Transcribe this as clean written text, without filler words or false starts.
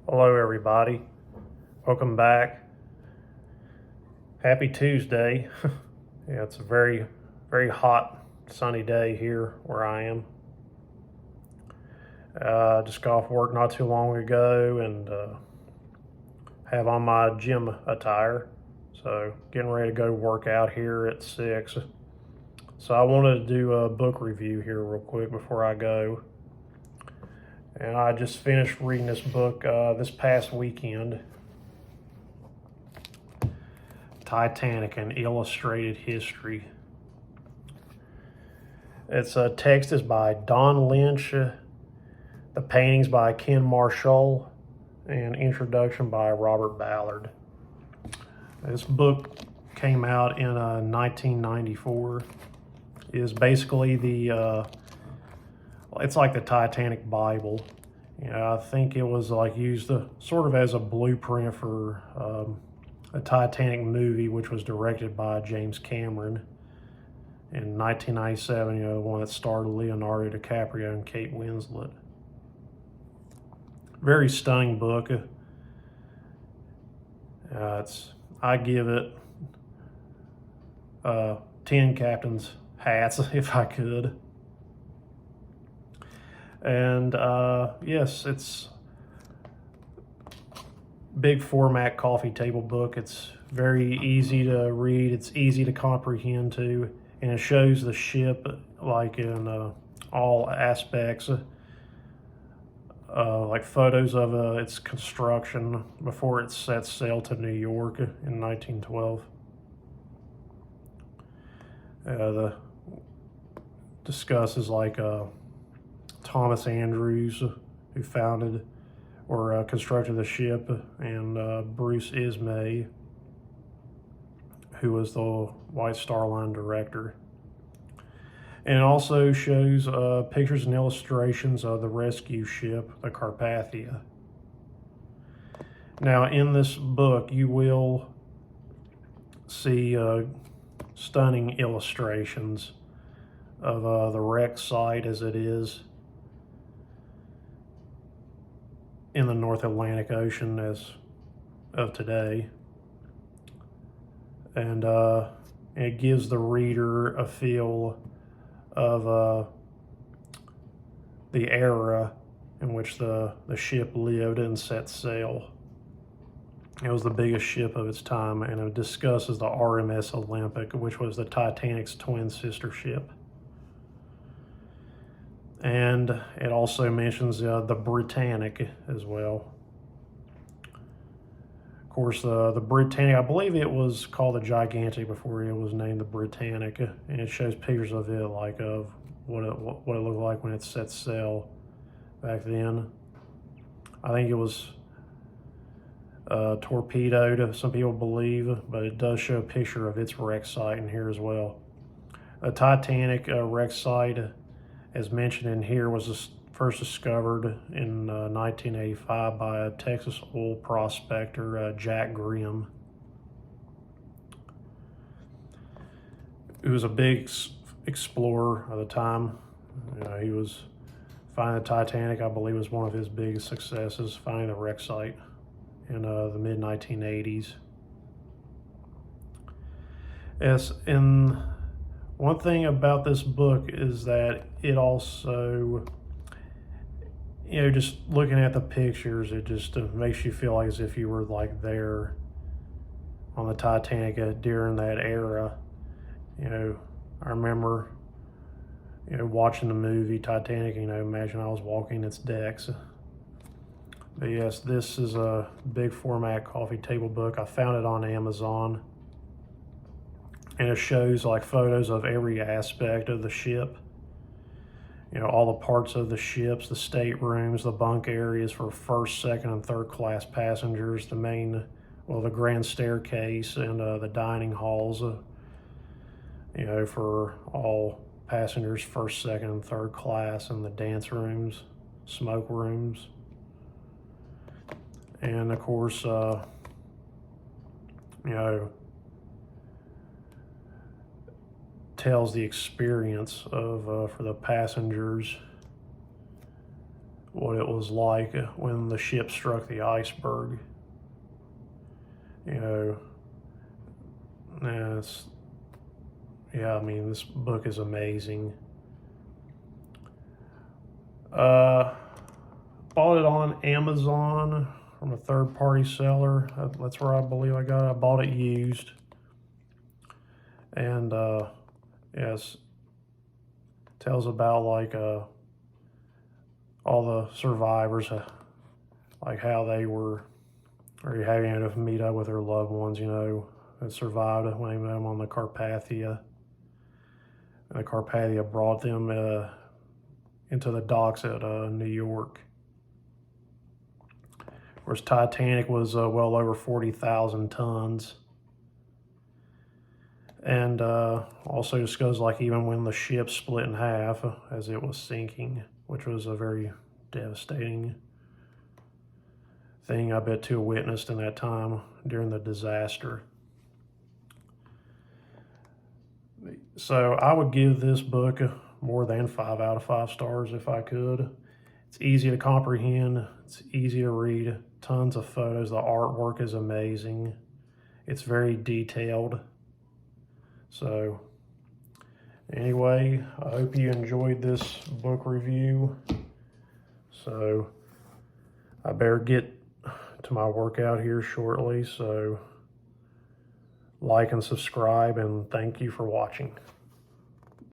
Hello, everybody. Welcome back. Happy Tuesday. Yeah, it's a very, very hot, sunny day here where I am. Just got off work not too long ago and have on my gym attire. So, getting ready to go work out here at 6. So, I wanted to do a book review here real quick before I go. And I just finished reading this book this past weekend. Titanic, an illustrated history. Its text is by Don Lynch, the paintings by Ken Marshall, and introduction by Robert Ballard. This book came out in 1994. It is basically it's like the Titanic Bible. I think it was like used sort of as a blueprint for a Titanic movie, which was directed by James Cameron in 1997, the one that starred Leonardo DiCaprio and Kate Winslet. Very stunning book. I give it 10 captain's hats if I could. And yes, it's big format coffee table book. It's very easy to read. It's easy to comprehend too, and it shows the ship like in all aspects, like photos of its construction before it set sail to New York in 1912. The discusses like Thomas Andrews, who founded or constructed the ship, and Bruce Ismay, who was the White Star Line director. And it also shows pictures and illustrations of the rescue ship, the Carpathia. Now, in this book, you will see stunning illustrations of the wreck site as it is in the North Atlantic Ocean as of today. And it gives the reader a feel of the era in which the ship lived and set sail. It was the biggest ship of its time, and it discusses the RMS Olympic, which was the Titanic's twin sister ship. And it also mentions the Britannic as well. Of course, the Britannic, I believe it was called the Gigantic before it was named the Britannic, and it shows pictures of it, like of what it looked like when it set sail back then. I think it was torpedoed, some people believe, but it does show a picture of its wreck site in here as well. A Titanic wreck site, as mentioned in here, was first discovered in 1985 by a Texas oil prospector, Jack Grimm. He was a big explorer of the time. He was finding the Titanic, I believe, was one of his biggest successes, finding the wreck site in the mid-1980s. Yes, and one thing about this book is that it also, just looking at the pictures, it just makes you feel like as if you were like there on the Titanic during that era. I remember, watching the movie Titanic, imagine I was walking its decks. But yes, this is a big format coffee table book. I found it on Amazon. And it shows like photos of every aspect of the ship. All the parts of the ships, the staterooms, the bunk areas for first, second, and third class passengers, the grand staircase, and the dining halls, for all passengers, first, second, and third class, and the dance rooms, smoke rooms. And of course, tells the experience of for the passengers what it was like when the ship struck the iceberg. You know, and it's, yeah, I mean, this book is amazing. Bought it on Amazon from a third-party seller. That's where I believe I got it. I bought it used. And yes, tells about like all the survivors, like how they were, or having to meet up with their loved ones, you know, that survived when they met them on the Carpathia. And the Carpathia brought them into the docks at New York. Of course, Titanic was well over 40,000 tons. And also just goes like even when the ship split in half as it was sinking, which was a very devastating thing I bet to have witnessed in that time during the disaster. So I would give this book more than 5 out of 5 stars if I could. It's easy to comprehend. It's easy to read. Tons of photos. The artwork is amazing. It's very detailed. So anyway, I hope you enjoyed this book review. So I better get to my workout here shortly. So like and subscribe, and thank you for watching.